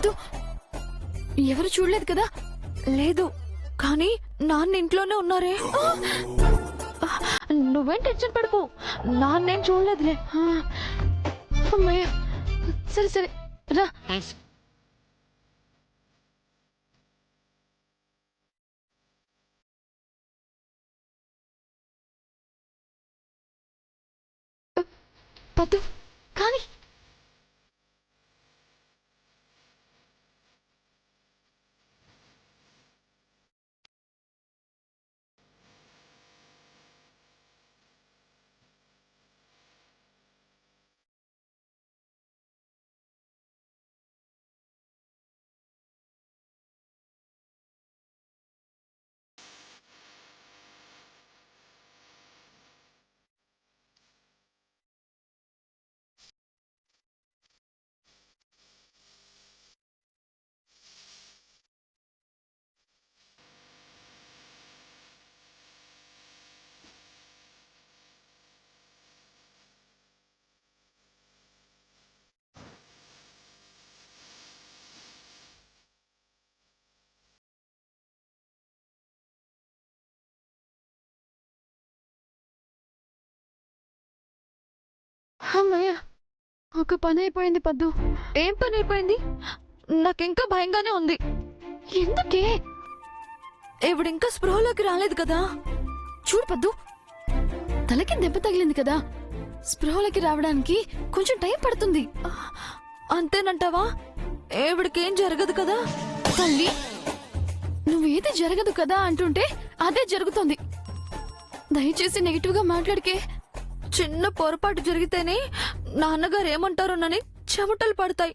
పద్దు, ఎవరు చూడలేదు కదా? లేదు, కానీ నాన్న ఇంట్లోనే ఉన్నారే. నువ్వేం టెన్షన్ పడుకో, నాన్నేం చూడలేదులే. అమ్మయ్య, సరే సరే రా. పద్దు, కానీ అమ్మయ్య, ఒక పని అయిపోయింది పద్దు. ఏం పని అయిపోయింది? నాకింకా భయంగానే ఉంది. ఎందుకే? ఇంకా స్పృహలోకి రాలేదు కదా. చూడు పద్దు, తలకి దెబ్బ తగిలింది కదా, స్పృహలోకి రావడానికి కొంచెం టైం పడుతుంది. అంతేనంటావా? ఏం జరగదు కదా? తల్లి, నువ్వేది జరగదు కదా అంటుంటే అదే జరుగుతుంది. దయచేసి నెగిటివ్ గా మాట్లాడికే. చిన్న పొరపాటు జరిగితేనే నాన్నగారు ఏమంటారోనని చెమటలు పడతాయి.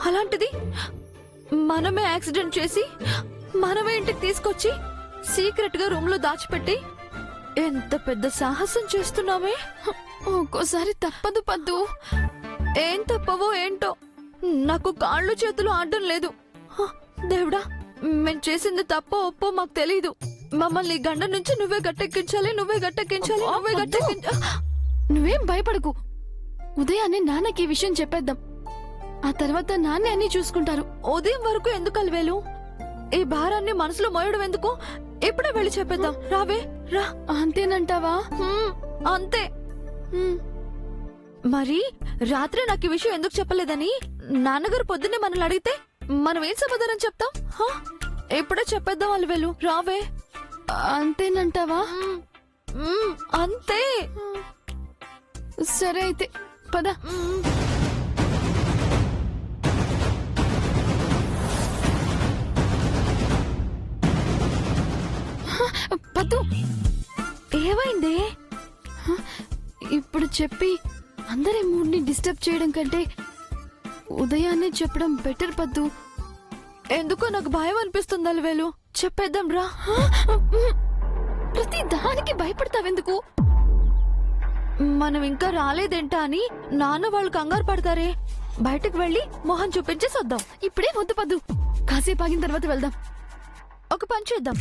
అలాంటిది మనమే యాక్సిడెంట్ చేసి మనమే ఇంటికి తీసుకొచ్చి సీక్రెట్ గా రూమ్ లో దాచిపెట్టి ఎంత పెద్ద సాహసం చేస్తున్నామే. ఒక్కోసారి తప్పదు పద్దు. ఏం తప్పవో ఏంటో, నాకు కాళ్ళు చేతులు ఆడడం లేదు. దేవుడా, మేం చేసింది తప్పో ఒప్పో మాకు తెలీదు. మమ్మల్ని గండ నుంచి నువ్వే గట్టెక్కించాలి. నువ్వేం భయపడకు. ఉదయాన్నే నాన్నకి ఈ విషయం చెప్పేద్దాం. ఆ తర్వాత నాన్నే అన్ని చూసుకుంటారు. ఉదయం వరకు ఎందుకు అలవేలు? ఈ భారాన్ని మనసులో మోయడం ఎందుకు? ఇప్పుడే వెళ్ళి చెప్పేద్దాం. రావే రా. అంతేనంటావా? అంతే. మరి రాత్రి నాకు ఈ విషయం ఎందుకు చెప్పలేదని నాన్నగారు పొద్దున్నే మనల్ని అడిగితే మనం ఏం సమాధానం చెప్తాం? ఇప్పుడే చెప్పేద్దాం అలవేలు. రావే. అంతేనంటావా? అంతే. సరే అయితే పద. పద్దు, ఏమైంది? ఇప్పుడు చెప్పి అందరి మూడ్ ని డిస్టర్బ్ చేయడం కంటే ఉదయాన్నే చెప్పడం బెటర్ పద్దు. ఎందుకో నాకు భయం అనిపిస్తుంది అలవేలు. చెప్పేద్దాం రా. ప్రతి దానికి భయపడతావెందుకు? మనం ఇంకా రాలేదేంటా అని నాన్న వాళ్ళు కంగారు పడతారే. బయటకు వెళ్ళి మొహం చూపించేసి వద్దాం. ఇప్పుడే వద్దు పద్దు, కాసేపు ఆగిన తర్వాత వెళ్దాం. ఒక పని చేద్దాం,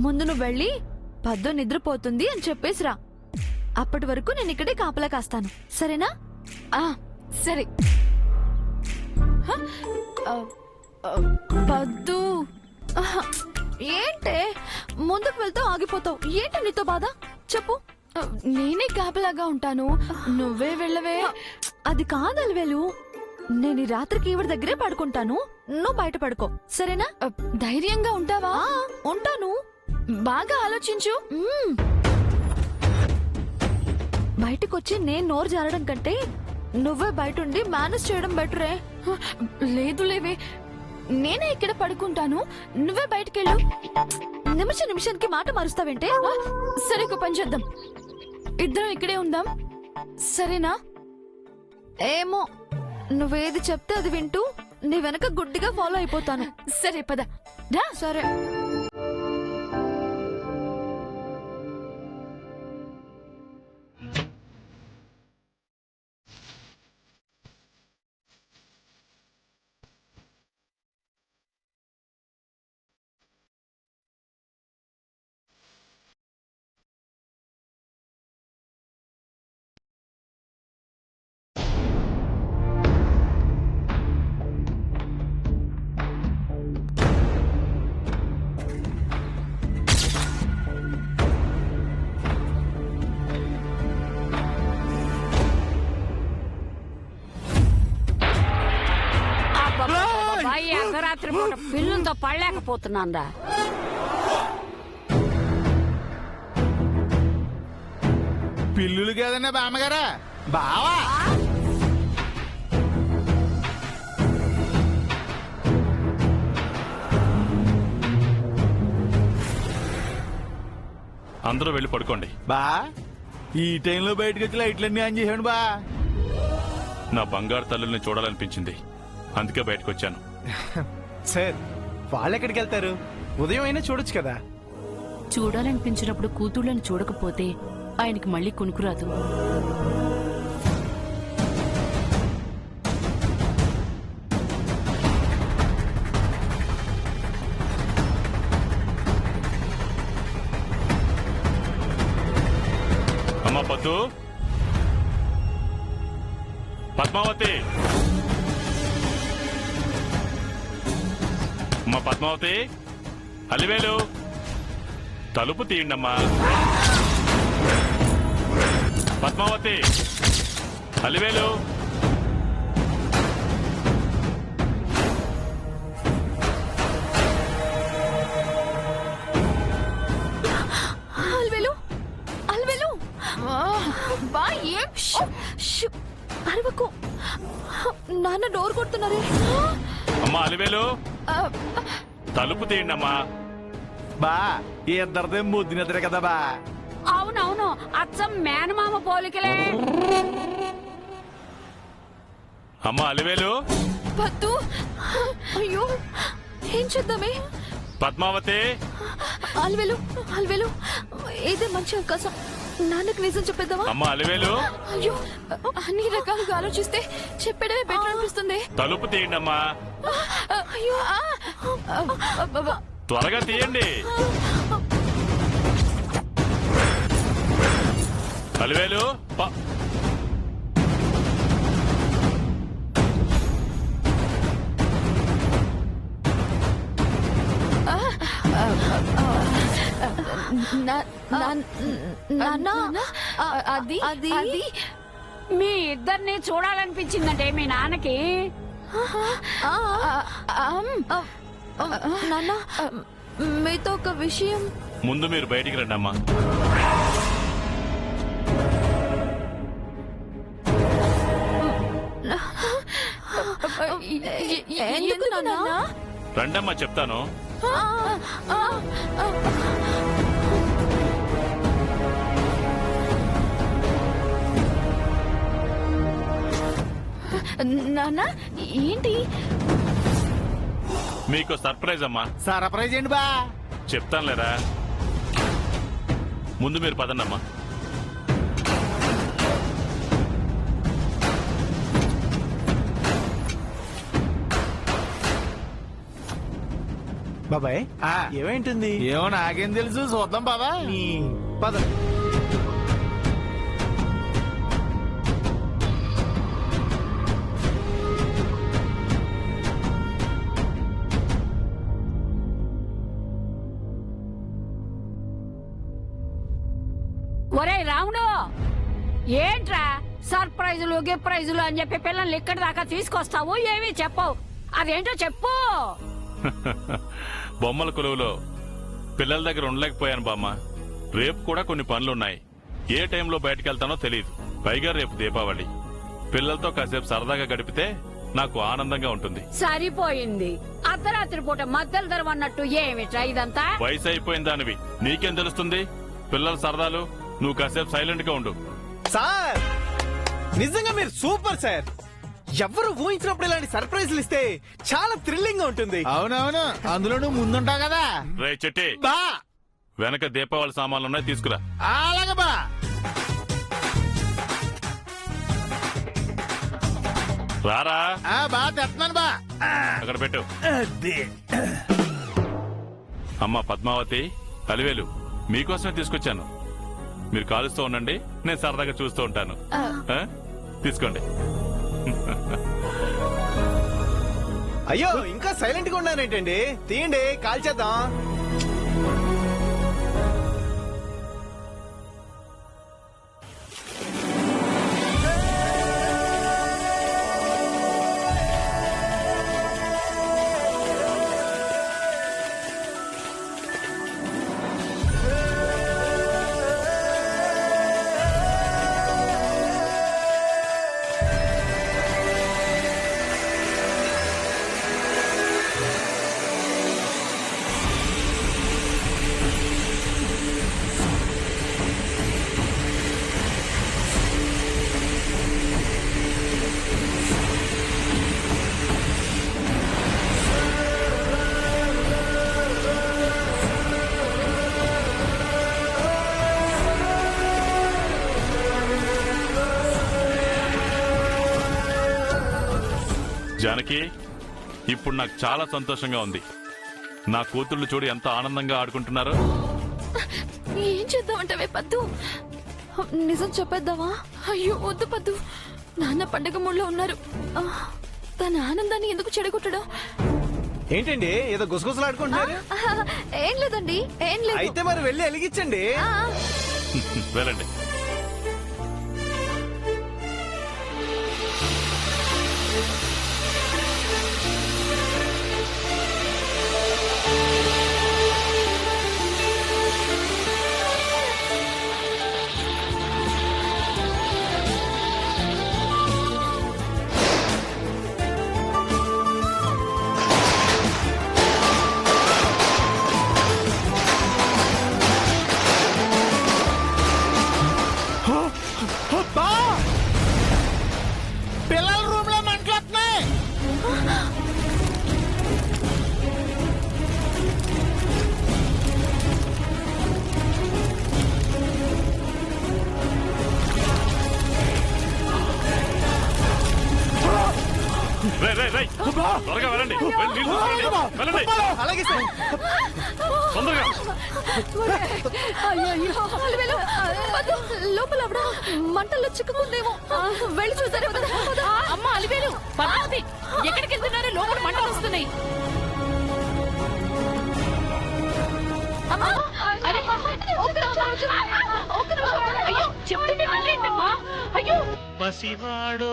ముందు నువ్వు వెళ్ళి పద్దు నిద్రపోతుంది అని చెప్పేసి రా. అప్పటి వరకు నేను ఇక్కడే కాపలా కాస్తాను, సరేనా? సరే. పద్దు, ఏంటే ముందుకు వెళ్తావు ఆగిపోతావు? ఏంటి నీతో బాధ? చెప్పు. నేనే కాపలాగా ఉంటాను, నువ్వే వెళ్ళవే. అది కాదు అలవేలు, నేను ఈ రాత్రికి ఈవిడ దగ్గరే పడుకుంటాను, నువ్వు బయట పడుకో, సరేనా? ధైర్యంగా ఉంటావా? ఉంటాను. బాగా ఆలోచించు. బయటకొచ్చి నేను నోరు జారడం కంటే నువ్వే బయటుండి మేనేజ్ చేయడం బెటరే. లేదు లేవే, నేనే ఇక్కడ పడుకుంటాను, నువ్వే బయటకెళ్ళు. నిమిషానికి మాట మారుస్తావేంటే? సరే, ఒక పని చేద్దాం, ఇద్దరం ఇక్కడే ఉందాం, సరేనా? ఏమో, నువ్వేది చెప్తే అది వింటూ నీ వెనక గుడ్డిగా ఫాలో అయిపోతాను. సరే పద రా. సరే. అర్ధరాత్రి పూట పిల్లలతో పడలేకపోతున్నాందా. పిల్లులు కదన్నా బామ్మగారా, బావా. అందరూ వెళ్ళి పడుకోండి. బా ఈ టైంలో బయటకు వచ్చి లైట్లన్నీ ఆన్ చేసాడు బా. నా బంగారు తల్లుల్ని చూడాలనిపించింది, అందుకే బయటకు వచ్చాను. సార్ వాళ్ళెక్కడికి వెళ్తారు? ఉదయం అయినా చూడొచ్చు కదా. చూడాలనిపించినప్పుడు కూతుళ్ళని చూడకపోతే ఆయనకి మళ్ళీ కొనుక్కురాదు. అమ్మా పద్దు, పద్మావతి, అమ్మా పద్మావతి, అలివేలు, తలుపు తీయండమ్మా. పద్మావతి, అలివేలు. అల్వేలు, అల్వేలు, బా ఏం అరవకు. నాన్న డోర్ కొడుతున్నారే. అమ్మా అలివేలు, తలుపు తీయండమ్మా. బా ఈ ఇద్దరిదే ముద్దు నిద్ర కదా బా. అవునవును, అచ్చం మేనమామ పోలికలే. అమ్మా అలివేలు, పద్దు, అయ్యో ఏం చేద్దామే. పద్మావతి, అల్వేలు, అల్వేలు, ఇదే మంచి అవకాశం. నాన్నకి నిజం చెప్పేద్దామా? అమ్మా అలివేలు, అయ్యో అన్ని రకాలుగా ఆలోచిస్తే చెప్పడమే బెటర్ అనిపిస్తుంది. తలుపు తీయండమ్మా. అయ్యో త్వరగా తీయండి. అలివేలు, నాన్న, అది అది మీ ఇద్దరిని చూడాలనిపించిందంటే మీ నాన్నకి. నాన్న, మీతో ఒక విషయం. ముందు మీరు బయటికి రండి అమ్మా. ఎందుకు నాన్న? రండమ్మా చెప్తాను. నాన్న ఏంటి? మీకు సర్ప్రైజ్ అమ్మా. సర్ప్రైజ్ ఏంటి బా? చెప్తానులేరా, ముందు మీరు పదండమ్మా. బాబాయ్ ఏమేంటుంది? ఏమో నాకేం తెలుసు, చూద్దాం బాబా. పద. ఒరే రాముడు, ఏంట్రా సర్ప్రైజులు గిప్రైజులు అని చెప్పి పిల్లల్ని ఇక్కడి దాకా తీసుకొస్తావు, ఏమీ చెప్పవు. అదేంటో చెప్పు. బొమ్మల కొలువులో పిల్లల దగ్గర ఉండలేకపోయాను బామ్మ. రేపు కూడా కొన్ని పనులున్నాయి. ఏ టైంలో బయటకెళ్తానో తెలియదు. పైగా రేపు దీపావళి. పిల్లలతో కాసేపు సరదాగా గడిపితే నాకు ఆనందంగా ఉంటుంది. సరిపోయింది. అర్ధరాత్రి పూట మధ్యలో ధరవన్నట్టు ఏమిట్రా ఇదంతా? వయసు అయిపోయిన దానివి, నీకేం తెలుస్తుంది పిల్లల సరదాలు? నువ్వు కాసేపు సైలెంట్ గా ఉండు. సార్ నిజంగా మీరు సూపర్ సార్. ఎవరు ఊహించినప్పుడు ఇలాంటి సర్ప్రైజ్లు ఇస్తే చాలా థ్రిల్లింగ్ గా ఉంటుంది. అవునవును, అందులో నువ్వు ముందుంటావు కదా. రే చెట్టి, బా వెనక దీపావళి సామాన్లున్నాయి, తీసుకురా. అలాగే బా. రారా, బా తెస్తున్నాను బా. అక్కడ పెట్టు. అమ్మా పద్మావతి, అలివేలు, మీకోసమే తీసుకొచ్చాను. మీరు కాలుస్తూ ఉండండి, నేను సరదాగా చూస్తూ ఉంటాను. తీసుకోండి. అయ్యో ఇంకా సైలెంట్ గా ఉన్నారేంటండి? తీయండి, కాల్చేద్దాం. జానకి, ఇప్పుడు నాకు చాలా సంతోషంగా ఉంది. నా కూతుళ్ళు చూడు ఎంత ఆనందంగా ఆడుకుంటున్నారో. ఏం చేద్దామంటావే పద్దు? నిజం చెప్పేద్దామా? అయ్యో వద్దు పద్దు, నాన్న పండగ మూడ్లో ఉన్నారు. ఆ, తన ఆనందాన్ని ఎందుకు చెడగొట్టడం? ఏంటండి ఏదో గుసగుసలాడుకుంటున్నారు? ఏం లేదండి, ఏం లేదు. అయితే మరి వెళ్ళి వెలిగించండి. వెళ్ళండి. అబ్బా! పిల్లల రూమ్ లో మంటలు వస్తున్నాయి. రేయ్, రేయ్, రేయ్. త్వరగా వెళ్ళండి. వెళ్ళి నీళ్ళు తీసుకురండి. వెళ్ళండి. అలాగే సార్. తొందరగా. అయ్యయ్యో, అలివేలు, పద్దు, లోపల ఆవిడ మంటల్లో చిక్కుకుందేమో. వెళ్ళి చూసారే పద, పద. అమ్మ అలివేలు, పద్మావతి, ఎక్కడికి వెళ్తున్నారు? లోపల మంటలు వస్తున్నాయి. అమ్మా, అరే, ఒక్క నిమిషం. అయ్యో చెప్తుంటే వెళ్ళేంటమ్మా? అయ్యో పసివాడో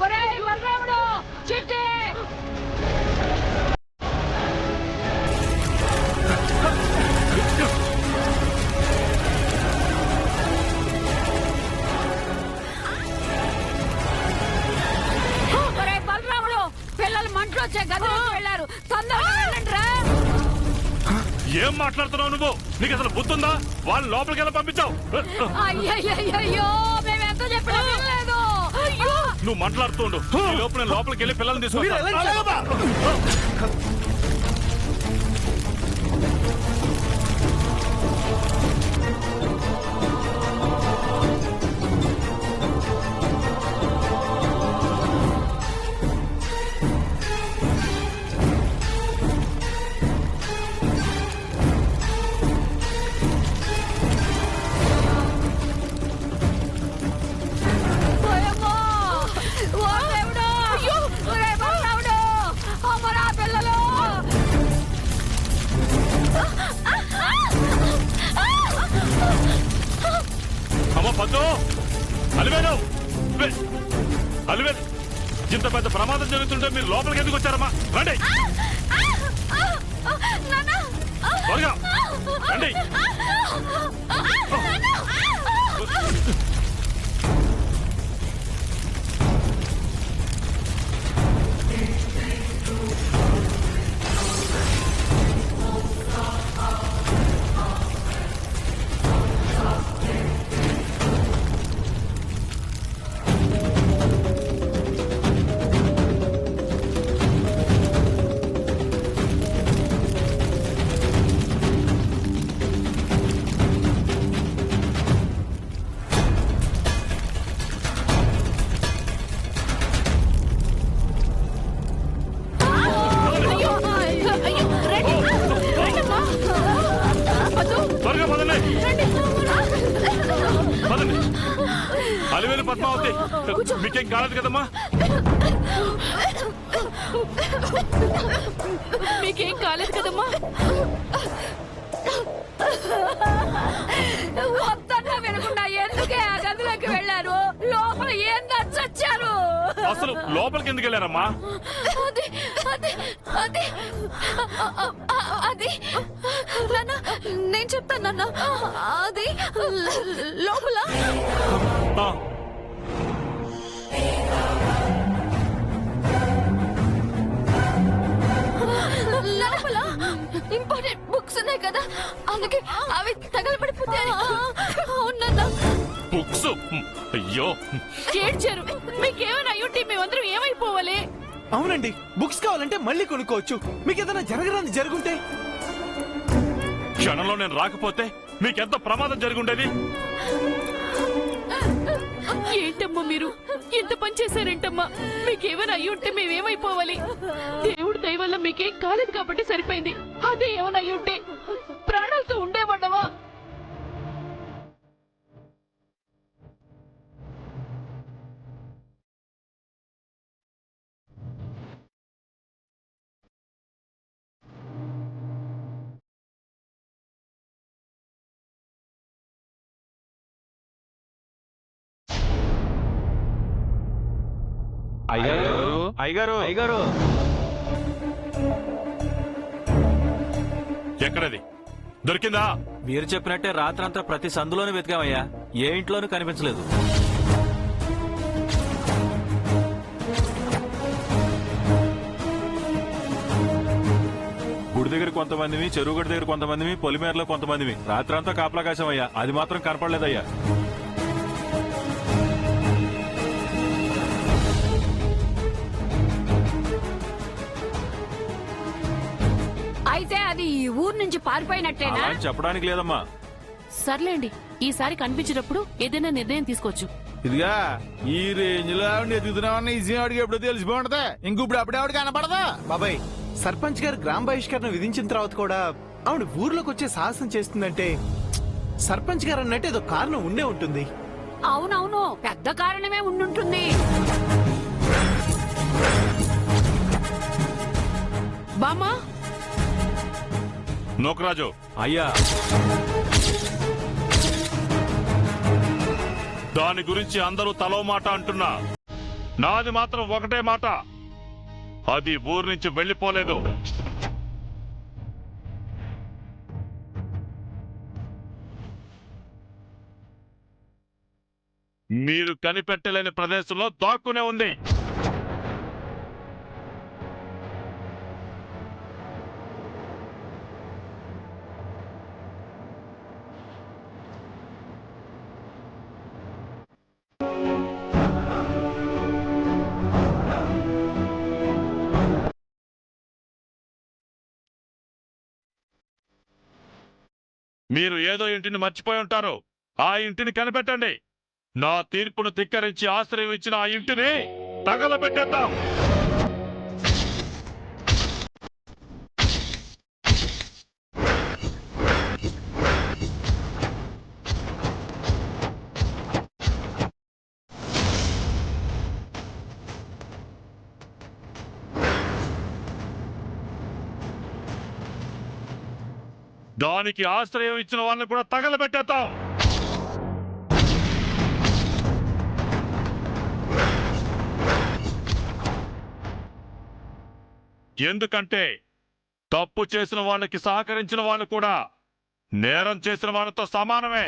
ఒరేయ్ బలరాముడు, చిట్టి! ఒరేయ్ బలరాముడు, పిల్లలు మంటలు వచ్చే గదిలోకి వెళ్ళారు. తొందరగా వెళ్ళండి రా. ఏం మాట్లాడుతున్నావు నువ్వు? నీకు అసలు బుద్ధుందా? వాళ్ళు లోపలికి ఎలా పంపించావు? అయ్యయ్యో, మేము ఎంత చెప్పినా వినలేదు. అయ్యో, నువ్వు మాట్లాడుతుండు. ఈ లోపల నేను లోపలికి వెళ్ళి పిల్లల్ని మీరు తీసుకుంటా. వెళ్ళండి. ఓయమ్మో! ఓ దేవుడా! ఒరేయ్ బలరాముడు, అమ్మరా పిల్లలు! అమ్మ పద్దు, అలివేలు, అలివేలు, ఇంత పెద్ద ప్రమాదం జరుగుతుంటే మీరు లోపలికి ఎందుకు వచ్చారమ్మా? రండి త్వరగా రండి. త్వరగా పదండి. పదండి. అలివేలు, పద్మావతి, మీకేం కాలేదు కదమ్మా? మీకేం కాలేదు కదమ్మా? వద్దన్నా వినకుండా ఎందుకే ఆ గదిలోకి వెళ్ళారు? లోపల ఏం నచ్చొచ్చారు? అసలు లోపలికి ఎందుకు వెళ్ళారమ్మా? అది అది అది అది నాన్న, నేను నేను చెప్తాను నాన్న. అది లోపల ఆ, లోపల ఇంపార్టెంట్ బుక్స్ ఉన్నాయి కదా, అందుకే అవి తగలబడిపోతే అవునన్నా. బుక్స్ అయ్యో ఏడ్చారు. మీకేమైనా అయ్యుంటే మేమందరం ఏమైపోవాలి? అవునండి, బుక్స్ కావాలంటే మళ్ళీ కొనుక్కోవచ్చు. మీకు ఏదైనా జరగరాని జరుగుంటే క్షణంలో నేను రాకపోతే మీకెంత ప్రమాదం జరుగుండేది. ఏంటమ్మా మీరు ఎంత పని చేశారేంటమ్మా? మీకేమైనా అయ్యుంటే మేమేమైపోవాలి? దేవుడు దయ వల్ల మీకేం కాలేదు కాబట్టి సరిపోయింది. అదే ఏమైనా అయ్యుంటే ప్రాణాలతో ఉండేవాడవా? అయ్యగారు ఎక్కడది దొరికిందా? మీరు చెప్పినట్టే రాత్రంతా ప్రతి సందులోనే వెతికామయ్యా, ఏ ఇంట్లోనూ కనిపించలేదు. గుడి దగ్గర కొంతమందిమి, చెరువు గడి దగ్గర కొంతమందిమి, పొలిమేరలో కొంతమందిమి రాత్రంతా కాపలా కాసామయ్యా, అది మాత్రం కనపడలేదయ్యా. అయితే అది ఈ ఊరు నుంచి పారిపోయినట్టేనా? అలా అని చెప్పడానికి లేదమ్మా. సర్లేండి, ఈసారి కనిపించినప్పుడు ఏదైనా నిర్ణయం తీసుకోవచ్చు. ఇదిగా ఈ రేంజ్ లో ఆవిడ ఎదుగుతున్నామన్న ఈ ఆవిడకి ఎప్పుడు తెలిసిపోంటది, ఇంకొప్పుడు అప్పుడే ఆవిడ కనపడదా? బాబాయ్, సర్పంచ్ గారు గ్రామ బహిష్కరణ విధించిన తర్వాత కూడా ఆవిడ ఊర్లోకి వచ్చే సాహసం చేస్తుందంటే సర్పంచ్ గారు అన్నట్టు ఏదో కారణం ఉండే ఉంటుంది. అవునవును, పెద్ద కారణమే ఉండుంటుంది. బామ్మా, నోకరాజు, అయ్యా దాని గురించి అందరూ తలో మాట అంటున్నా, నాది మాత్రం ఒకటే మాట, అది ఊరు నుంచి వెళ్లిపోలేదు. మీరు కనిపెట్టలేని ప్రదేశంలో దాక్కునే ఉంది. మీరు ఏదో ఇంటిని మర్చిపోయి ఉంటారు, ఆ ఇంటిని కనిపెట్టండి. నా తీర్పును ధిక్కరించి ఆశ్రయం ఇచ్చిన ఆ ఇంటిని తగలబెట్టేద్దాం. దానికి ఆశ్రయం ఇచ్చిన వాళ్ళని కూడా తగలబెట్టేద్దాం. ఎందుకంటే తప్పు చేసిన వాళ్ళకి సహకరించిన వాళ్ళు కూడా నేరం చేసిన వాళ్ళతో సమానమే.